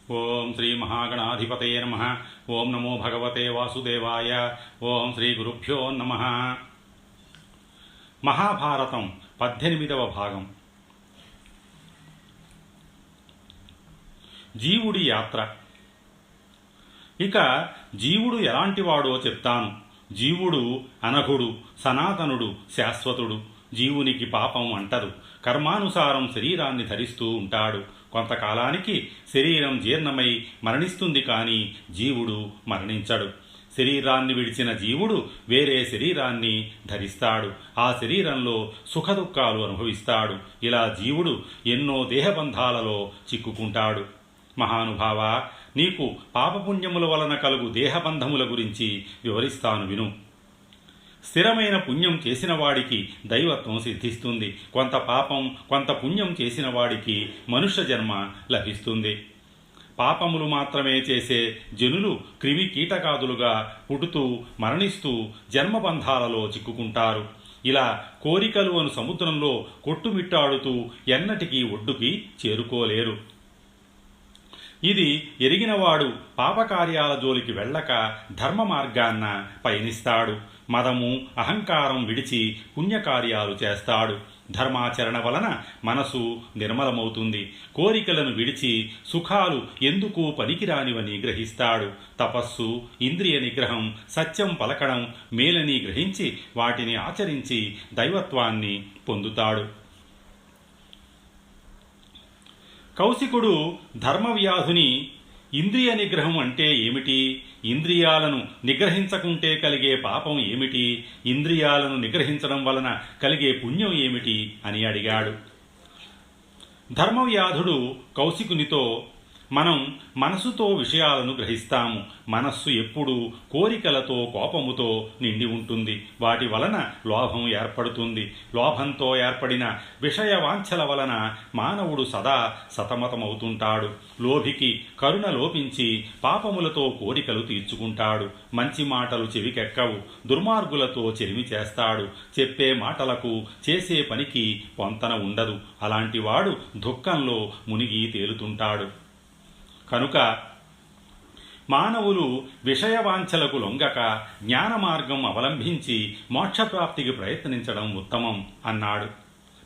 ఓం శ్రీ మహాగణాధిపతయే నమః. ఓం నమో భగవతే వాసుదేవాయ. ఓం శ్రీ గురుభ్యో నమః. మహాభారతం 18వ భాగం. జీవుడి యాత్ర. ఇక జీవుడు ఎలాంటివాడో చెప్తాను. జీవుడు అనఘుడు, సనాతనుడు, శాశ్వతుడు. జీవునికి పాపం అంటదు. కర్మానుసారం శరీరాన్ని ధరిస్తూ ఉంటాడు. కొంతకాలానికి శరీరం జీర్ణమై మరణిస్తుంది, కానీ జీవుడు మరణించడు. శరీరాన్ని విడిచిన జీవుడు వేరే శరీరాన్ని ధరిస్తాడు. ఆ శరీరంలో సుఖదుఖాలు అనుభవిస్తాడు. ఇలా జీవుడు ఎన్నో దేహబంధాలలో చిక్కుకుంటాడు. మహానుభావ, నీకు పాపపుణ్యముల వలన కలుగు దేహబంధముల గురించి వివరిస్తాను విను. స్థిరమైన పుణ్యం చేసిన వాడికి దైవత్వం సిద్ధిస్తుంది. కొంత పాపం కొంత పుణ్యం చేసిన వాడికి మనుష్య జన్మ లభిస్తుంది. పాపములు మాత్రమే చేసే జనులు క్రిమి కీటకాదులుగా పుడుతూ మరణిస్తూ జన్మబంధాలలో చిక్కుకుంటారు. ఇలా కోరికలు అను సముద్రంలో కొట్టుమిట్టాడుతూ ఎన్నటికీ ఒడ్డుకి చేరుకోలేరు. ఇది ఎరిగినవాడు పాపకార్యాల జోలికి వెళ్ళక ధర్మ మార్గాన్న పయనిస్తాడు. మదము అహంకారం విడిచి పుణ్యకార్యాలు చేస్తాడు. ధర్మాచరణ వలన మనసు నిర్మలమవుతుంది. కోరికలను విడిచి సుఖాలు ఎందుకు పనికిరానివని గ్రహిస్తాడు. తపస్సు, ఇంద్రియ నిగ్రహం, సత్యం పలకడం మేలని గ్రహించి వాటిని ఆచరించి దైవత్వాన్ని పొందుతాడు. కౌశికుడు ధర్మవ్యాధుని ఇంద్రియ నిగ్రహం అంటే ఏమిటి? ఇంద్రియాలను నిగ్రహించకుంటే కలిగే పాపం ఏమిటి? ఇంద్రియాలను నిగ్రహించడం వలన కలిగే పుణ్యం ఏమిటి అని అడిగాడు. ధర్మవ్యాధుడు కౌశికునితో, మనం మనసుతో విషయాలను గ్రహిస్తాము. మనస్సు ఎప్పుడూ కోరికలతో కోపముతో నిండి ఉంటుంది. వాటి వలన లోభం ఏర్పడుతుంది. లోభంతో ఏర్పడిన విషయ వాంఛల వలన మానవుడు సదా సతమతమవుతుంటాడు. లోభికి కరుణ లోపించి పాపములతో కోరికలు తీర్చుకుంటాడు. మంచి మాటలు చెవికెక్కవు. దుర్మార్గులతో చెలిమి చేస్తాడు. చెప్పే మాటలకు చేసే పనికి పొంతన ఉండదు. అలాంటివాడు దుఃఖంలో మునిగి తేలుతుంటాడు. కనుక మానవులు విషయవాంఛలకు లొంగక జ్ఞాన మార్గం అవలంబించి మోక్షప్రాప్తికి ప్రయత్నించడం ఉత్తమం అన్నాడు.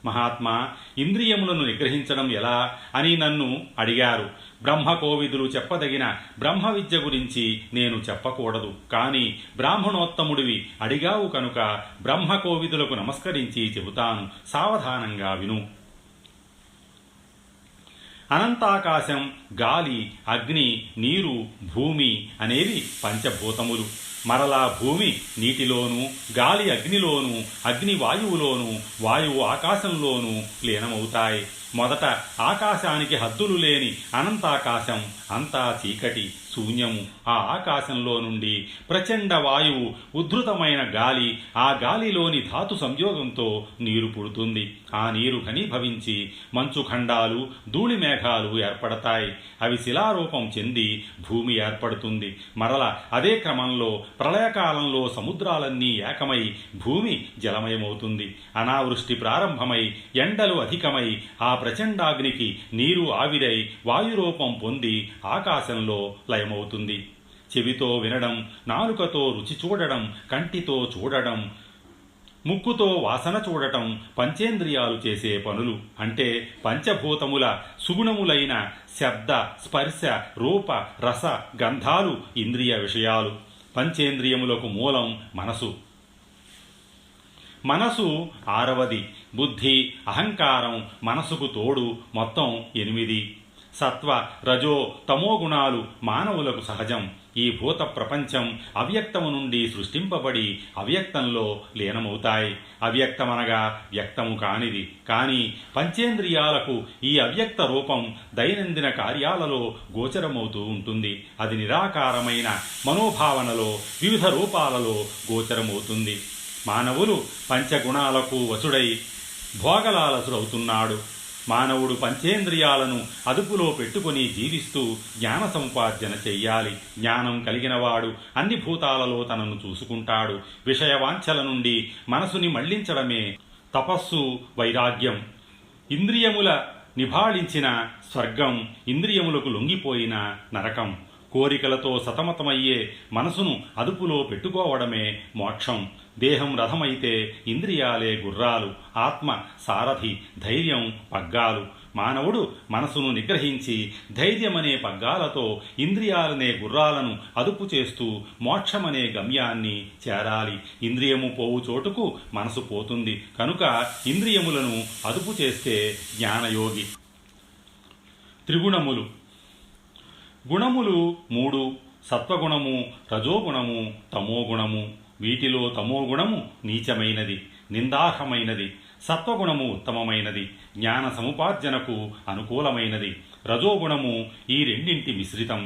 మహాత్మా, ఇంద్రియములను నిగ్రహించడం ఎలా అని నన్ను అడిగారు. బ్రహ్మకోవిదులు చెప్పదగిన బ్రహ్మ విద్య గురించి నేను చెప్పకూడదు, కానీ బ్రాహ్మణోత్తముడివి అడిగావు కనుక బ్రహ్మకోవిదులకు నమస్కరించి చెబుతాను. సావధానంగా విను. అనంతాకాశం, గాలి, అగ్ని, నీరు, భూమి అనేవి పంచభూతములు. మరలా భూమి నీటిలోనూ, గాలి అగ్నిలోనూ, అగ్ని వాయువులోనూ, వాయువు ఆకాశంలోనూ లీనమవుతాయి. మొదట ఆకాశానికి హద్దులు లేని అనంతాకాశం అంతా చీకటి, శూన్యము. ఆ ఆకాశంలో నుండి ప్రచండ వాయువు, ఉద్ధృతమైన గాలి, ఆ గాలిలోని ధాతు సంయోగంతో నీరు పుడుతుంది. ఆ నీరు ఘనీభవించి మంచుఖండాలు, ధూళి మేఘాలు ఏర్పడతాయి. అవి శిలారూపం చెంది భూమి ఏర్పడుతుంది. మరల అదే క్రమంలో ప్రళయకాలంలో సముద్రాలన్నీ ఏకమై భూమి జలమయమవుతుంది. అనావృష్టి ప్రారంభమై ఎండలు అధికమై ఆ ప్రచండాగ్నికి నీరు ఆవిరై వాయురూపం పొంది ఆకాశంలో లయమవుతుంది. చెవితో వినడం, నాలుకతో రుచి చూడడం, కంటితో చూడడం, ముక్కుతో వాసన చూడటం పంచేంద్రియాలు చేసే పనులు. అంటే పంచభూతముల సుగుణములైన శబ్ద, స్పర్శ, రూప, రస, గంధాలు ఇంద్రియ విషయాలు. పంచేంద్రియములకు మూలం మనసు. మనసు 6వది. బుద్ధి, అహంకారం మనసుకు తోడు మొత్తం 8. సత్వ, రజో, తమో గుణాలు మానవులకు సహజం. ఈ భూత ప్రపంచం అవ్యక్తము నుండి సృష్టింపబడి అవ్యక్తంలో లీనమవుతాయి. అవ్యక్తమనగా వ్యక్తము కానిది. కానీ పంచేంద్రియాలకు ఈ అవ్యక్త రూపం దైనందిన కార్యాలలో గోచరమవుతూ ఉంటుంది. అది నిరాకారమైన మనోభావనలో వివిధ రూపాలలో గోచరమవుతుంది. మానవులు పంచగుణాలకు వశుడై భోగలాలసుడవుతున్నాడు. మానవుడు పంచేంద్రియాలను అదుపులో పెట్టుకుని జీవిస్తూ జ్ఞాన సంపార్జన చెయ్యాలి. జ్ఞానం కలిగినవాడు అన్ని భూతాలలో తనను చూసుకుంటాడు. విషయవాంఛల నుండి మనసుని మళ్లించడమే తపస్సు, వైరాగ్యం. ఇంద్రియముల నిభాళించిన స్వర్గం, ఇంద్రియములకు లొంగిపోయిన నరకం. కోరికలతో సతమతమయ్యే మనసును అదుపులో పెట్టుకోవడమే మోక్షం. దేహం రథమైతే ఇంద్రియాలే గుర్రాలు, ఆత్మ సారథి, ధైర్యం పగ్గాలు. మానవుడు మనసును నిగ్రహించి ధైర్యమనే పగ్గాలతో ఇంద్రియాలనే గుర్రాలను అదుపు చేస్తూ మోక్షమనే గమ్యాన్ని చేరాలి. ఇంద్రియము పోవు చోటుకు మనసు పోతుంది కనుక ఇంద్రియములను అదుపు చేస్తే జ్ఞానయోగి. త్రిగుణములు. గుణములు 3: సత్వగుణము, రజోగుణము, తమోగుణము. వీటిలో తమోగుణము నీచమైనది, నిందార్హమైనది. సత్వగుణము ఉత్తమమైనది, జ్ఞాన సముపార్జనకు అనుకూలమైనది. రజోగుణము ఈ రెండింటి మిశ్రితం.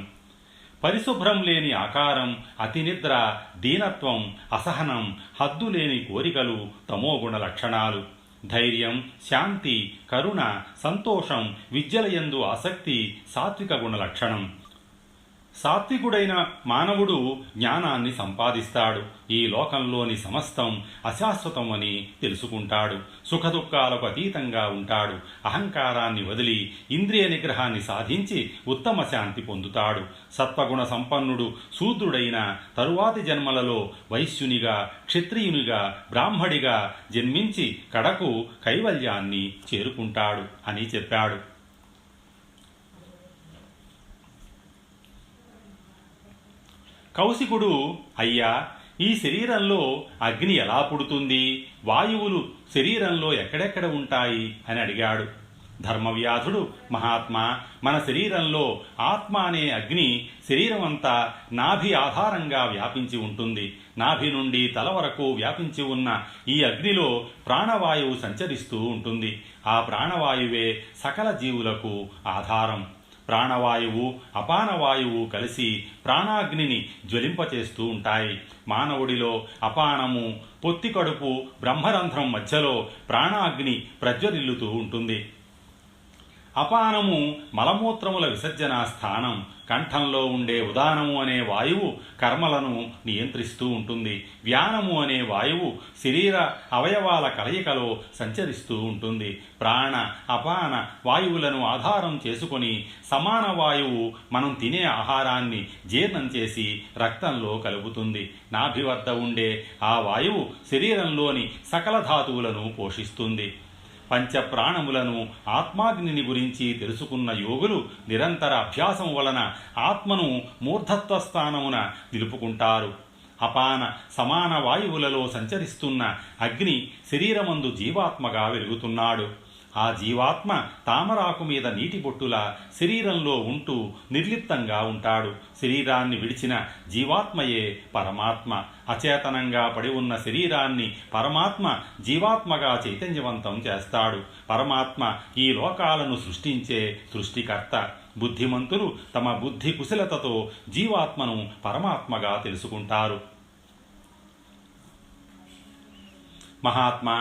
పరిశుభ్రం లేని ఆకారం, అతినిద్ర, దీనత్వం, అసహనం, హద్దులేని కోరికలు తమోగుణ లక్షణాలు. ధైర్యం, శాంతి, కరుణ, సంతోషం, విద్యలయందు ఆసక్తి సాత్విక గుణ లక్షణం. సాత్వికుడైన మానవుడు జ్ఞానాన్ని సంపాదిస్తాడు. ఈ లోకంలోని సమస్తం అశాశ్వతం అని తెలుసుకుంటాడు. సుఖదుఖాలకు అతీతంగా ఉంటాడు. అహంకారాన్ని వదిలి ఇంద్రియ నిగ్రహాన్ని సాధించి ఉత్తమ శాంతి పొందుతాడు. సత్వగుణ సంపన్నుడు శూద్రుడైన తరువాతి జన్మలలో వైశ్యునిగా, క్షత్రియునిగా, బ్రాహ్మడిగా జన్మించి కడకు కైవల్యాన్ని చేరుకుంటాడు అని చెప్పాడు. కౌశికుడు, అయ్యా, ఈ శరీరంలో అగ్ని ఎలా పుడుతుంది? వాయువులు శరీరంలో ఎక్కడెక్కడ ఉంటాయి అని అడిగాడు. ధర్మవ్యాధుడు, మహాత్మా, మన శరీరంలో ఆత్మ అనే అగ్ని శరీరమంతా నాభి ఆధారంగా వ్యాపించి ఉంటుంది. నాభి నుండి తల వరకు వ్యాపించి ఉన్న ఈ అగ్నిలో ప్రాణవాయువు సంచరిస్తూ ఉంటుంది. ఆ ప్రాణవాయువే సకల జీవులకు ఆధారం. ప్రాణవాయువు, అపానవాయువు కలిసి ప్రాణాగ్నిని జ్వలింపచేస్తూ ఉంటాయి. మానవుడిలో అపానము, పొత్తికడుపు, బ్రహ్మరంధ్రం మధ్యలో ప్రాణాగ్ని ప్రజ్వరిల్లుతూ ఉంటుంది. అపానము మలమూత్రముల విసర్జన స్థానం. కంఠంలో ఉండే ఉదానము అనే వాయువు కర్మలను నియంత్రిస్తూ ఉంటుంది. వ్యానము అనే వాయువు శరీర అవయవాల కలయికలో సంచరిస్తూ ఉంటుంది. ప్రాణ, అపాన వాయువులను ఆధారం చేసుకొని సమాన వాయువు మనం తినే ఆహారాన్ని జీర్ణం చేసి రక్తంలో కలుపుతుంది. నాభి వద్ద ఉండే ఆ వాయువు శరీరంలోని సకల ధాతువులను పోషిస్తుంది. పంచప్రాణములను, ఆత్మాగ్నిని గురించి తెలుసుకున్న యోగులు నిరంతర అభ్యాసం వలన ఆత్మను మూర్ధత్వ స్థానమున నిలుపుకుంటారు. అపాన సమాన వాయువులలో సంచరిస్తున్న అగ్ని శరీరమందు జీవాత్మగా వెలుగుతున్నాడు. ఆ జీవాత్మ తామరాకు మీద నీటి బొట్టులా శరీరంలో ఉంటూ నిర్లిప్తంగా ఉంటాడు. శరీరాన్ని విడిచిన జీవాత్మయే పరమాత్మ. అచేతనంగా పడి ఉన్న శరీరాన్ని పరమాత్మ జీవాత్మగా చైతన్యవంతం చేస్తాడు. పరమాత్మ ఈ లోకాలను సృష్టించే సృష్టికర్త. బుద్ధిమంతులు తమ బుద్ధి కుశలతతో జీవాత్మను పరమాత్మగా తెలుసుకుంటారు. మహాత్మా,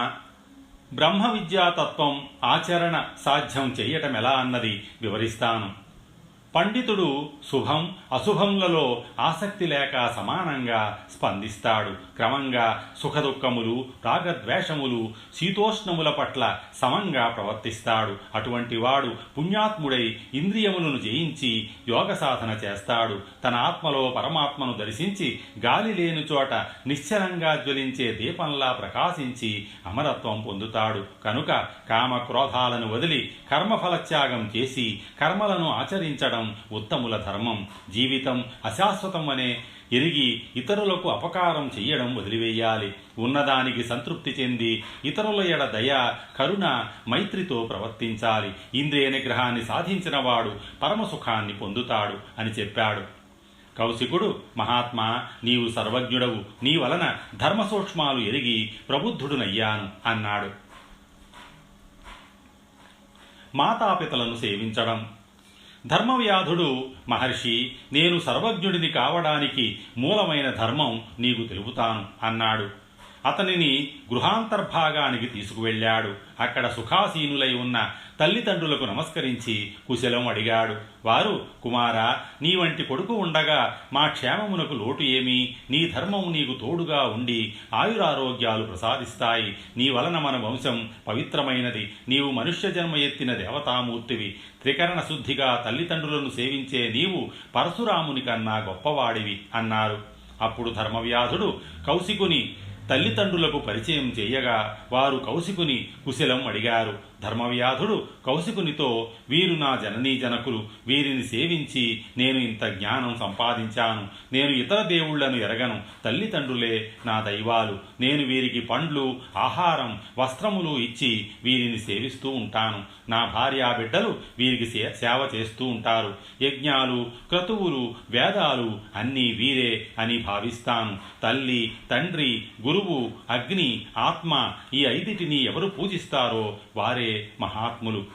బ్రహ్మ విద్యాతత్వం ఆచరణ సాధ్యం చెయ్యటమెలా అన్నది వివరిస్తాను. పండితుడు శుభం అశుభంలలో ఆసక్తి లేక సమానంగా స్పందిస్తాడు. క్రమంగా సుఖదుఖములు, రాగద్వేషములు, శీతోష్ణముల పట్ల సమంగా ప్రవర్తిస్తాడు. అటువంటి వాడు పుణ్యాత్ముడై ఇంద్రియములను జయించి యోగ సాధన చేస్తాడు. తన ఆత్మలో పరమాత్మను దర్శించి గాలి లేని చోట నిశ్చలంగా జ్వలించే దీపంలా ప్రకాశించి అమరత్వం పొందుతాడు. కనుక కామక్రోధాలను వదిలి కర్మఫలత్యాగం చేసి కర్మలను ఆచరించడం ఉత్తముల ధర్మం. జీవితం అశాశ్వతం అనే ఎరిగి ఇతరులకు అపకారం చెయ్యడం వదిలివేయాలి. ఉన్నదానికి సంతృప్తి చెంది ఇతరుల ఎడ దయ, కరుణ, మైత్రితో ప్రవర్తించాలి. ఇంద్రియ నిగ్రహాన్ని సాధించిన వాడు పరమసుఖాన్ని పొందుతాడు అని చెప్పాడు. కౌశికుడు, మహాత్మా, నీవు సర్వజ్ఞుడవు. నీ వలన ధర్మ సూక్ష్మాలు ఎరిగి ప్రబుద్ధుడునయ్యాను అన్నాడు. మాతాపితలను సేవించడం. ధర్మవ్యాధుడు, మహర్షి, నేను సర్వజ్ఞుడిని కావడానికి మూలమైన ధర్మం నీకు తెలుపుతాను అన్నాడు. అతనిని గృహాంతర్భాగానికి తీసుకువెళ్ళాడు. అక్కడ సుఖాసీనులై ఉన్న తల్లిదండ్రులకు నమస్కరించి కుశలం అడిగాడు. వారు, కుమారా, నీ వంటి కొడుకు ఉండగా మా క్షేమమునకు లోటు ఏమి? నీ ధర్మము నీకు తోడుగా ఉండి ఆయురారోగ్యాలు ప్రసాదిస్తాయి. నీ వలన మన వంశం పవిత్రమైనది. నీవు మనుష్య జన్మ ఎత్తిన దేవతామూర్తివి. త్రికరణ శుద్ధిగా తల్లిదండ్రులను సేవించే నీవు పరశురాముని కన్నా గొప్పవాడివి అన్నారు. అప్పుడు ధర్మవ్యాధుడు కౌశికుని తల్లిదండ్రులకు పరిచయం చేయగా వారు కౌశికుని కుశలం అడిగారు. ధర్మవ్యాధుడు కౌశికునితో, వీరు నా జననీ జనకులు. వీరిని సేవించి నేను ఇంత జ్ఞానం సంపాదించాను. నేను ఇతర దేవుళ్లను ఎరగను. తల్లిదండ్రులే నా దైవాలు. నేను వీరికి పండ్లు, ఆహారం, వస్త్రములు ఇచ్చి వీరిని సేవిస్తూ ఉంటాను. నా భార్యా బిడ్డలు వీరికి సేవ చేస్తూ ఉంటారు. యజ్ఞాలు, క్రతువులు, వేదాలు అన్నీ వీరే అని భావిస్తాను. తల్లి, తండ్రి, గురువు, అగ్ని, ఆత్మ ఈ ఐదిటిని ఎవరు పూజిస్తారో వారే మహాత్ములు.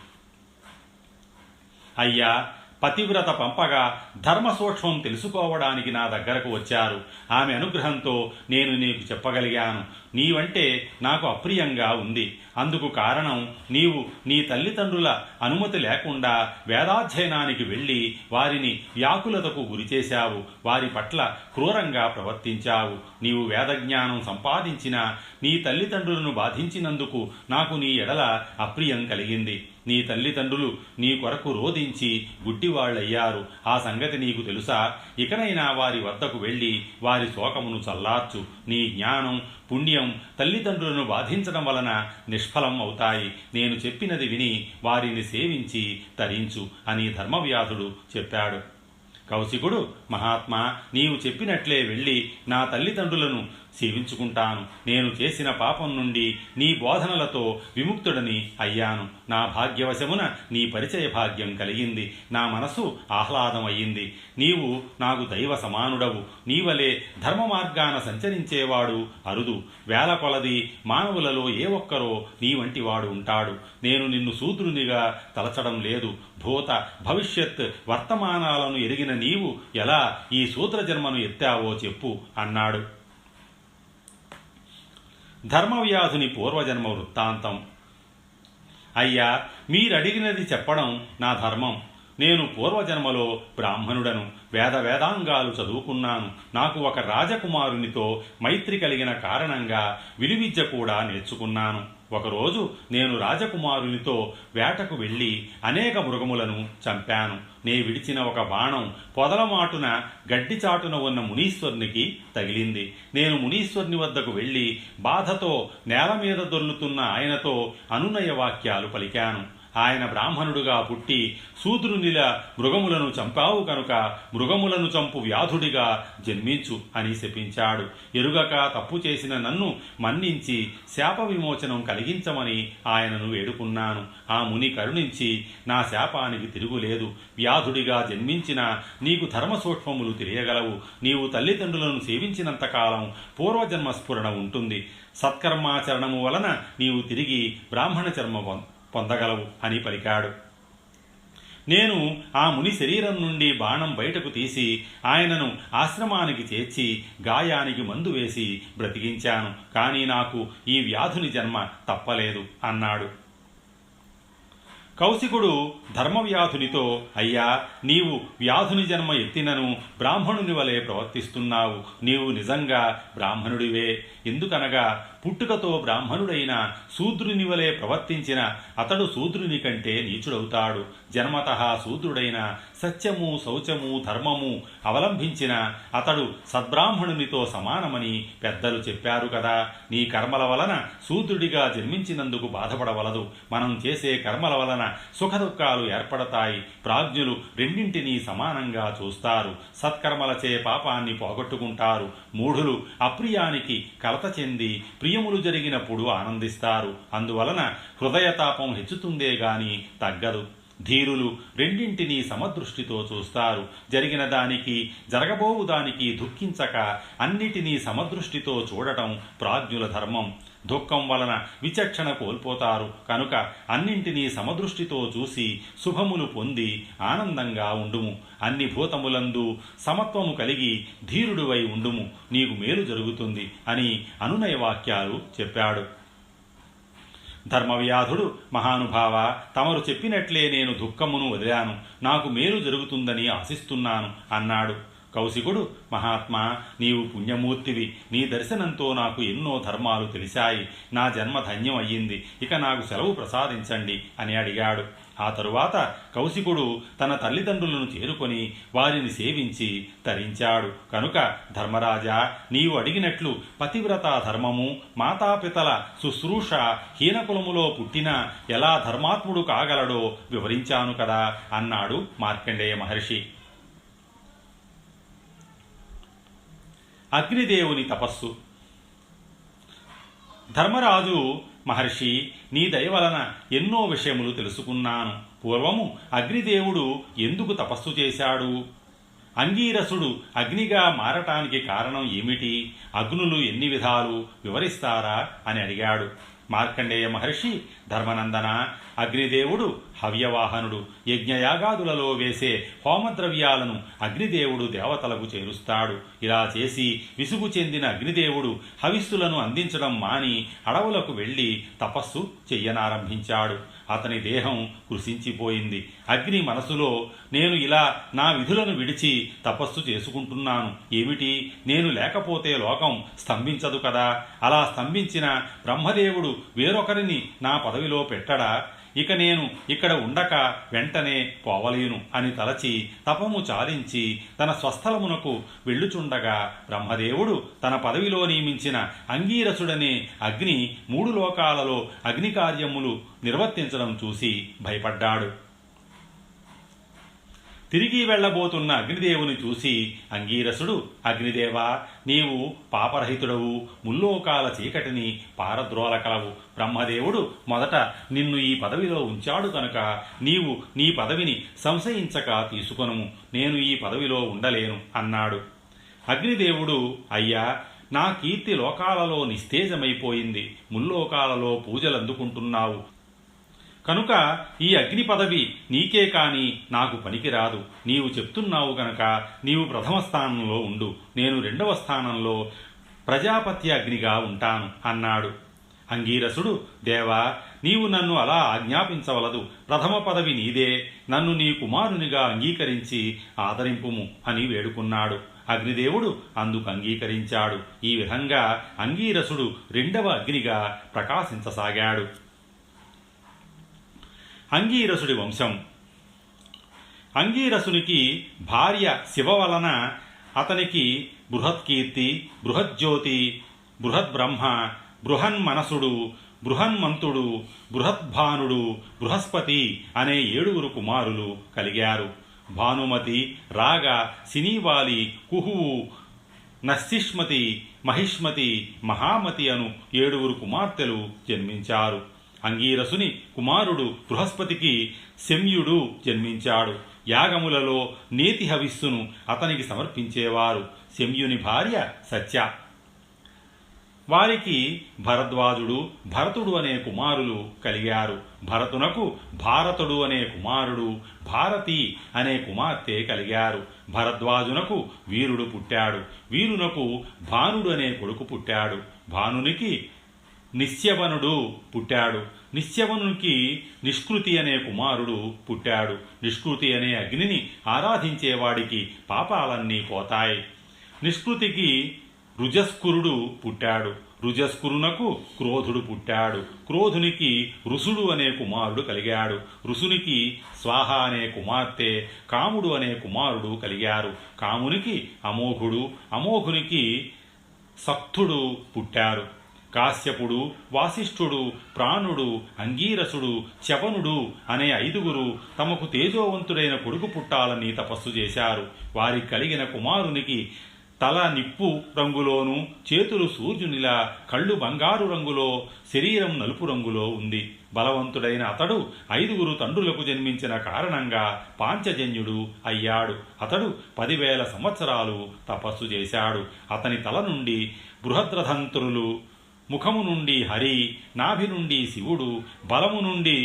అయ్యా, పతివ్రత పంపగా ధర్మ సూక్ష్మం తెలుసుకోవడానికి నా దగ్గరకు వచ్చారు. ఆమె అనుగ్రహంతో నేను నీకు చెప్పగలిగాను. నీవంటే నాకు అప్రియంగా ఉంది. అందుకు కారణం నీవు నీ తల్లిదండ్రుల అనుమతి లేకుండా వేదాధ్యయనానికి వెళ్ళి వారిని వ్యాకులతకు గురిచేశావు. వారి పట్ల క్రూరంగా ప్రవర్తించావు. నీవు వేదజ్ఞానం సంపాదించినా నీ తల్లిదండ్రులను బాధించినందుకు నాకు నీ ఎడల అప్రియం కలిగింది. నీ తల్లిదండ్రులు నీ కొరకు రోధించి గుడ్డివాళ్లయ్యారు. ఆ సంగతి నీకు తెలుసా? ఇకనైనా వారి వద్దకు వెళ్ళి వారి శోకమును చల్లార్చు. నీ జ్ఞానం, పుణ్యం తల్లిదండ్రులను బాధించడం వలన నిష్ఫలం అవుతాయి. నేను చెప్పినది విని వారిని సేవించి తరించు అని ధర్మవ్యాధుడు చెప్పాడు. కౌశికుడు, మహాత్మా, నీవు చెప్పినట్లే వెళ్ళి నా తల్లిదండ్రులను సేవించుకుంటాను. నేను చేసిన పాపం నుండి నీ బోధనలతో విముక్తుడని అయ్యాను. నా భాగ్యవశమున నీ పరిచయ భాగ్యం కలిగింది. నా మనసు ఆహ్లాదం అయ్యింది. నీవు నాకు దైవ సమానుడవు. నీవలే ధర్మ మార్గాన సంచరించేవాడు అరుదు. వేల కొలది మానవులలో ఏ ఒక్కరో నీ వంటి వాడు ఉంటాడు. నేను నిన్ను శూద్రునిగా తలచడం లేదు. భూత, భవిష్యత్, వర్తమానాలను ఎరిగిన నీవు ఎలా ఈ శూద్ర జన్మను ఎత్తావో చెప్పు అన్నాడు. ధర్మవ్యాధుని పూర్వజన్మ వృత్తాంతం. అయ్యా, మీరడిగినది చెప్పడం నా ధర్మం. నేను పూర్వజన్మలో బ్రాహ్మణుడను. వేదాంగాలు చదువుకున్నాను. నాకు ఒక రాజకుమారునితో మైత్రి కలిగిన కారణంగా విలువిద్య కూడా నేర్చుకున్నాను. ఒకరోజు నేను రాజకుమారునితో వేటకు వెళ్ళి అనేక మృగములను చంపాను. నే విడిచిన ఒక బాణం పొదలమాటున గడ్డి చాటున ఉన్న మునీశ్వరునికి తగిలింది. నేను మునీశ్వరుని వద్దకు వెళ్ళి బాధతో నేల మీద దొర్లుతున్న ఆయనతో అనునయ వాక్యాలు పలికాను. ఆయన బ్రాహ్మణుడుగా పుట్టి శూద్రునిల మృగములను చంపావు కనుక మృగములను చంపు వ్యాధుడిగా జన్మించు అని శపించాడు. ఎరుగక తప్పు చేసిన నన్ను మన్నించి శాప విమోచనం కలిగించమని ఆయనను వేడుకున్నాను. ఆ ముని కరుణించి నా శాపానికి తిరుగులేదు. వ్యాధుడిగా జన్మించిన నీకు ధర్మ సూక్ష్మములు తెలియగలవు. నీవు తల్లిదండ్రులను సేవించినంతకాలం పూర్వజన్మ స్ఫురణ ఉంటుంది. సత్కర్మాచరణము వలన నీవు తిరిగి బ్రాహ్మణ చర్మ పొందగలవు అని పలికాడు. నేను ఆ ముని శరీరం నుండి బాణం బయటకు తీసి ఆయనను ఆశ్రమానికి చేర్చి గాయానికి మందు వేసి బ్రతికించాను. కానీ నాకు ఈ వ్యాధుని జన్మ తప్పలేదు అన్నాడు. కౌశికుడు ధర్మవ్యాధునితో, అయ్యా, నీవు వ్యాధుని జన్మ ఎత్తినను బ్రాహ్మణుని వలె ప్రవర్తిస్తున్నావు. నీవు నిజంగా బ్రాహ్మణుడివే. ఎందుకనగా పుట్టుకతో బ్రాహ్మణుడైన శూద్రుని వలె ప్రవర్తించిన అతడు శూద్రుని కంటే నీచుడవుతాడు. జన్మతః శూద్రుడైన సత్యము, శౌచము, ధర్మము అవలంబించిన అతడు సద్బ్రాహ్మణునితో సమానమని పెద్దలు చెప్పారు కదా. నీ కర్మల వలన శూద్రుడిగా జన్మించినందుకు బాధపడవలదు. మనం చేసే కర్మల వలన సుఖదుఖాలు ఏర్పడతాయి. ప్రాజ్ఞులు రెండింటినీ సమానంగా చూస్తారు. సత్కర్మలచే పాపాన్ని పోగొట్టుకుంటారు. మూఢులు అప్రియానికి కలత చెంది ప్రియములు జరిగినప్పుడు ఆనందిస్తారు. అందువలన హృదయతాపం హెచ్చుతుందే గాని తగ్గదు. ధీరులు రెండింటినీ సమదృష్టితో చూస్తారు. జరిగిన దానికి జరగబోవు దానికి దుఃఖించక అన్నిటినీ సమదృష్టితో చూడటం ప్రాజ్ఞుల ధర్మం. దుఃఖం వలన విచక్షణ కోల్పోతారు కనుక అన్నింటినీ సమదృష్టితో చూసి శుభములు పొంది ఆనందంగా ఉండుము. అన్ని భూతములందు సమత్వము కలిగి ధీరుడువై ఉండుము, నీకు మేలు జరుగుతుంది అని అనునయ వాక్యాలు చెప్పాడు. ధర్మవ్యాధుడు, మహానుభావ, తమరు చెప్పినట్లే నేను దుఃఖమును వదిలాను, నాకు మేలు జరుగుతుందని ఆశిస్తున్నాను అన్నాడు. కౌశికుడు, మహాత్మా, నీవు పుణ్యమూర్తివి, నీ దర్శనంతో నాకు ఎన్నో ధర్మాలు తెలిసాయి, నా జన్మ ధన్యం అయ్యింది, ఇక నాకు సెలవు ప్రసాదించండి అని అడిగాడు. ఆ తరువాత కౌశికుడు తన తల్లిదండ్రులను చేరుకొని వారిని సేవించి తరించాడు. కనుక ధర్మరాజా, నీవు అడిగినట్లు పతివ్రత ధర్మము, మాతాపితల శుశ్రూష, హీనకులములో పుట్టినా ఎలా ధర్మాత్ముడు కాగలడో వివరించాను కదా అన్నాడు మార్కండేయ మహర్షి. అగ్నిదేవుని తపస్సు. ధర్మరాజు, మహర్షి, నీ దయ వలన ఎన్నో విషయములు తెలుసుకున్నాను. పూర్వము అగ్నిదేవుడు ఎందుకు తపస్సు చేశాడు? అంగీరసుడు అగ్నిగా మారటానికి కారణం ఏమిటి? అగ్నులు ఎన్ని విధాలు వివరిస్తారా అని అడిగాడు. మార్కండేయ మహర్షి, ధర్మనందన, అగ్నిదేవుడు హవ్యవాహనుడు. యజ్ఞయాగాదులలో వేసే హోమద్రవ్యాలను అగ్నిదేవుడు దేవతలకు చేరుస్తాడు. ఇలా చేసి విసుగు చెందిన అగ్నిదేవుడు హవిస్సులను అందించడం మాని అడవులకు వెళ్ళి తపస్సు చెయ్యనారంభించాడు. అతని దేహం కృశించిపోయింది. అగ్ని మనసులో, నేను ఇలా నా విధులను విడిచి తపస్సు చేసుకుంటున్నాను ఏమిటి? నేను లేకపోతే లోకం స్తంభించదు కదా. అలా స్తంభించిన బ్రహ్మదేవుడు వేరొకరిని నా పదవిలో పెట్టడా? ఇక నేను ఇక్కడ ఉండక వెంటనే పోవలేను అని తలచి తపము చాలించి తన స్వస్థలమునకు వెళ్ళుచుండగా బ్రహ్మదేవుడు తన పదవిలో నియమించిన అంగీరసుడనే అగ్ని 3 లోకాలలో అగ్ని కార్యములు నిర్వర్తించడం చూసి భయపడ్డాడు. తిరిగి వెళ్లబోతున్న అగ్నిదేవుని చూసి అంగీరసుడు, అగ్నిదేవా, నీవు పాపరహితుడవు, ముల్లోకాల చీకటిని పారద్రోలకలవు. బ్రహ్మదేవుడు మొదట నిన్ను ఈ పదవిలో ఉంచాడు కనుక నీవు నీ పదవిని సంశయించక తీసుకొనుము, నేను ఈ పదవిలో ఉండలేను అన్నాడు. అగ్నిదేవుడు, అయ్యా, నా కీర్తి లోకాలలో నిస్తేజమైపోయింది, ముల్లోకాలలో పూజలందుకుంటున్నావు కనుక ఈ అగ్ని పదవి నీకే కాని నాకు పనికిరాదు. నీవు చెప్తున్నావు గనక నీవు ప్రథమ స్థానంలో ఉండు, నేను 2వ స్థానంలో ప్రజాపత్య అగ్నిగా ఉంటాను అన్నాడు. అంగీరసుడు, దేవా, నీవు నన్ను అలా ఆజ్ఞాపించవలదు, ప్రథమ పదవి నీదే, నన్ను నీ కుమారునిగా అంగీకరించి ఆదరింపుము అని వేడుకున్నాడు. అగ్నిదేవుడు అందుకు అంగీకరించాడు. ఈ విధంగా అంగీరసుడు 2వ అగ్నిగా ప్రకాశించసాగాడు. అంగీరసుడి వంశం. అంగీరసునికి భార్య శివ వలన అతనికి బృహత్కీర్తి, బృహజ్యోతి, బృహద్బ్రహ్మ, బృహన్మనసుడు, బృహన్మంతుడు, బృహద్భానుడు, బృహస్పతి అనే 7 కుమారులు కలిగారు. భానుమతి, రాగ, సినీవాలి, కుహువు, నస్తిష్మతి, మహిష్మతి, మహామతి అను 7 కుమార్తెలు జన్మించారు. అంగీరసుని కుమారుడు బృహస్పతికి శమ్యుడు జన్మించాడు. యాగములలో నేతి హవిస్సును అతనికి సమర్పించేవారు. శమ్యుని భార్య సత్య. వారికి భరద్వాజుడు, భరతుడు అనే కుమారులు కలిగారు. భరతునకు భారతుడు అనే కుమారుడు, భారతి అనే కుమార్తె కలిగారు. భరద్వాజునకు వీరుడు పుట్టాడు. వీరునకు భానుడు అనే కొడుకు పుట్టాడు. భానునికి నిశ్యవనుడు పుట్టాడు. నిశ్యవనునికి నిష్కృతి అనే కుమారుడు పుట్టాడు. నిష్కృతి అనే అగ్నిని ఆరాధించేవాడికి పాపాలన్నీ పోతాయి. నిష్కృతికి రుజస్కురుడు పుట్టాడు. రుజస్కురునకు క్రోధుడు పుట్టాడు. క్రోధునికి రుసుడు అనే కుమారుడు కలిగాడు. రుసునికి స్వాహ అనే కుమార్తె, కాముడు అనే కుమారుడు కలిగారు. కామునికి అమోఘుడు, అమోఘునికి సక్తుడు పుట్టారు. కాశ్యపుడు, వాసిష్ఠుడు, ప్రాణుడు, అంగీరసుడు, చవనుడు అనే 5 తమకు తేజోవంతుడైన కొడుకు పుట్టాలని తపస్సు చేశారు. వారికి కలిగిన కుమారునికి తల నిప్పు రంగులోను, చేతులు సూర్యునిలా, కళ్ళు బంగారు రంగులో, శరీరం నలుపు రంగులో ఉంది. బలవంతుడైన అతడు 5 తండ్రులకు జన్మించిన కారణంగా పాంచజన్యుడు అయ్యాడు. అతడు 10,000 సంవత్సరాలు తపస్సు చేశాడు. అతని తల నుండి బృహద్రథంతురులు, ముఖము నుండి హరి, నాభి నుండి శివుడు, బలము నుండి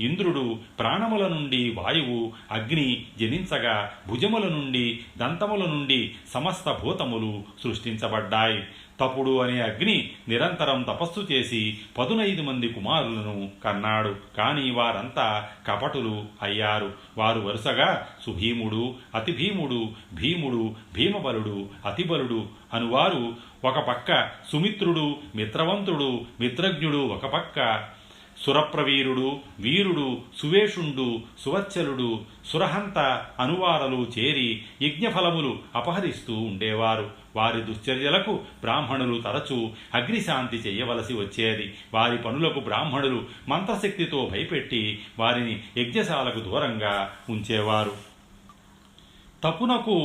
ఇంద్రుడు, ప్రాణముల నుండి వాయువు, అగ్ని జనించగా భుజముల నుండి దంతముల నుండి సమస్త భూతములు సృష్టించబడ్డాయి. తపుడు అనే అగ్ని నిరంతరం తపస్సు చేసి 15 మంది కుమారులను కన్నాడు. కాని వారంతా కపటులు అయ్యారు. వారు వరుసగా సుభీముడు, అతిభీముడు, భీముడు, భీమబలుడు, అతిబలుడు అనువారు ఒక పక్క, సుమిత్రుడు, మిత్రవంతుడు, మిత్రజ్ఞుడు ఒక పక్క, సురప్రవీరుడు, వీరుడు, సువేషుండు, సువత్సలుడు, సురహంత అనువారలు చేరి యజ్ఞఫలములు అపహరిస్తూ ఉండేవారు. వారి దుశ్చర్యలకు బ్రాహ్మణులు తరచూ అగ్నిశాంతి చెయ్యవలసి వచ్చేది. వారి పనులకు బ్రాహ్మణులు మంత్రశక్తితో భయపెట్టి వారిని యజ్ఞశాలకు దూరంగా ఉంచేవారు. తపునకు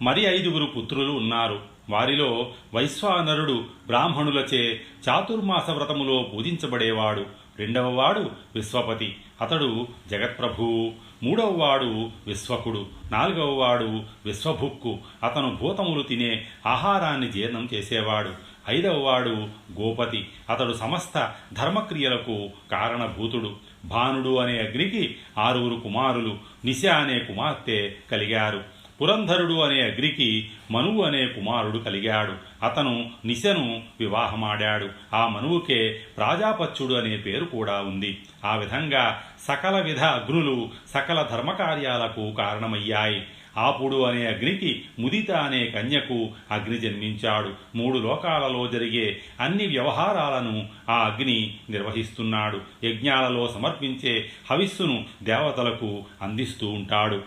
మరి 5 పుత్రులు ఉన్నారు. వారిలో వైశ్వానరుడు బ్రాహ్మణులచే చాతుర్మాస వ్రతములో పూజించబడేవాడు. 2వవాడు విశ్వపతి, అతడు జగత్ప్రభువు. 3వవాడు విశ్వకుడు, 4వవాడు విశ్వభుక్కు, అతను భూతములు తినే ఆహారాన్ని జీర్ణం చేసేవాడు. 5వవాడు గోపతి, అతడు సమస్త ధర్మక్రియలకు కారణభూతుడు. భానుడు అనే అగ్నికి 6 కుమారులు, నిశ అనే కుమార్తె కలిగారు. పురంధరుడు అనే అగ్నికి మనువు అనే కుమారుడు కలిగాడు. అతను నిశను వివాహమాడాడు. ఆ మనువుకే ప్రాజాపత్యుడు అనే పేరు కూడా ఉంది. ఆ విధంగా సకల విధ అగ్నులు సకల ధర్మకార్యాలకు కారణమయ్యాయి. ఆపుడు అనే అగ్నికి ముదిత అనే కన్యకు అగ్ని జన్మించాడు. 3 లోకాలలో జరిగే అన్ని వ్యవహారాలను ఆ అగ్ని నిర్వహిస్తున్నాడు. యజ్ఞాలలో సమర్పించే హవిస్సును దేవతలకు అందిస్తూ ఉంటాడు.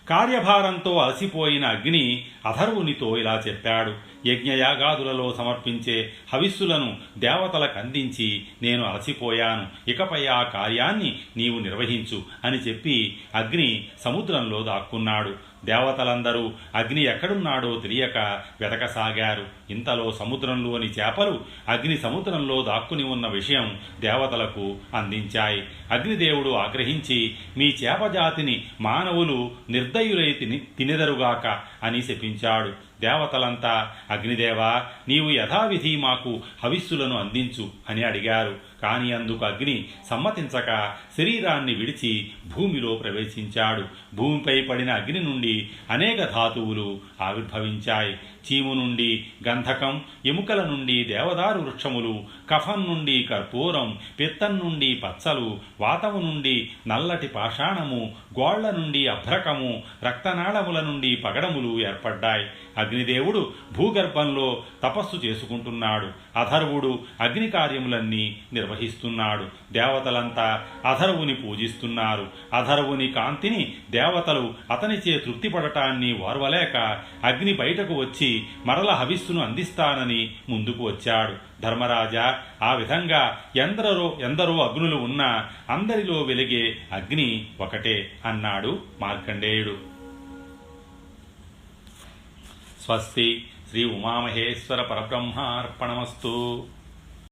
కార్యభారంతో అలసిపోయిన అగ్ని అథర్వునితో ఇలా చెప్పాడు: యజ్ఞయాగాదులలో సమర్పించే హవిస్సులను దేవతలకు అందించి నేను అలసిపోయాను. ఇకపై ఆ కార్యాన్ని నీవు నిర్వహించు అని చెప్పి అగ్ని సముద్రంలో దాక్కున్నాడు. దేవతలందరూ అగ్ని ఎక్కడున్నాడో తెలియక వెతకసాగారు. ఇంతలో సముద్రంలోని చేపలు అగ్ని సముద్రంలో దాక్కుని ఉన్న విషయం దేవతలకు అందించాయి. అగ్నిదేవుడు ఆగ్రహించి, మీ చేపజాతిని మానవులు నిర్దయులై తినెదరుగాక అని శపించాడు. దేవతలంతా అగ్నిదేవా, నీవు యథావిధి మాకు హవిస్సులను అందించు అని అడిగారు. కాని అందుకు అగ్ని సమ్మతించక శరీరాన్ని విడిచి భూమిలో ప్రవేశించాడు. భూమిపై పడిన అగ్ని నుండి అనేక ధాతువులు ఆవిర్భవించాయి. చీము నుండి గంధకం, ఎముకల నుండి దేవదారు వృక్షములు, కఫం నుండి కర్పూరం, పిత్తం నుండి పచ్చలు, వాతము నుండి నల్లటి పాషాణము, గోళ్ల నుండి అభ్రకము, రక్తనాళముల నుండి పగడములు ఏర్పడ్డాయి. అగ్నిదేవుడు భూగర్భంలో తపస్సు చేసుకుంటున్నాడు. అథర్వుడు అగ్ని కార్యములన్నీ నిర్వహిస్తున్నాడు. దేవతలంతా అథర్వుని పూజిస్తున్నారు. అథర్వుని కాంతిని దేవతలు అతనిచే తృప్తిపడటాన్ని ఓర్వలేక అగ్ని బయటకు వచ్చి మరల హవిస్సును అందిస్తానని ముందుకు వచ్చాడు. ధర్మరాజా, ఆ విధంగా ఎందరో అగ్నులు ఉన్నా అందరిలో వెలిగే అగ్ని ఒకటే అన్నాడు మార్కండేయుడు. స్వస్తి. శ్రీ ఉమామహేశ్వర పరబ్రహ్మార్పణమస్తు.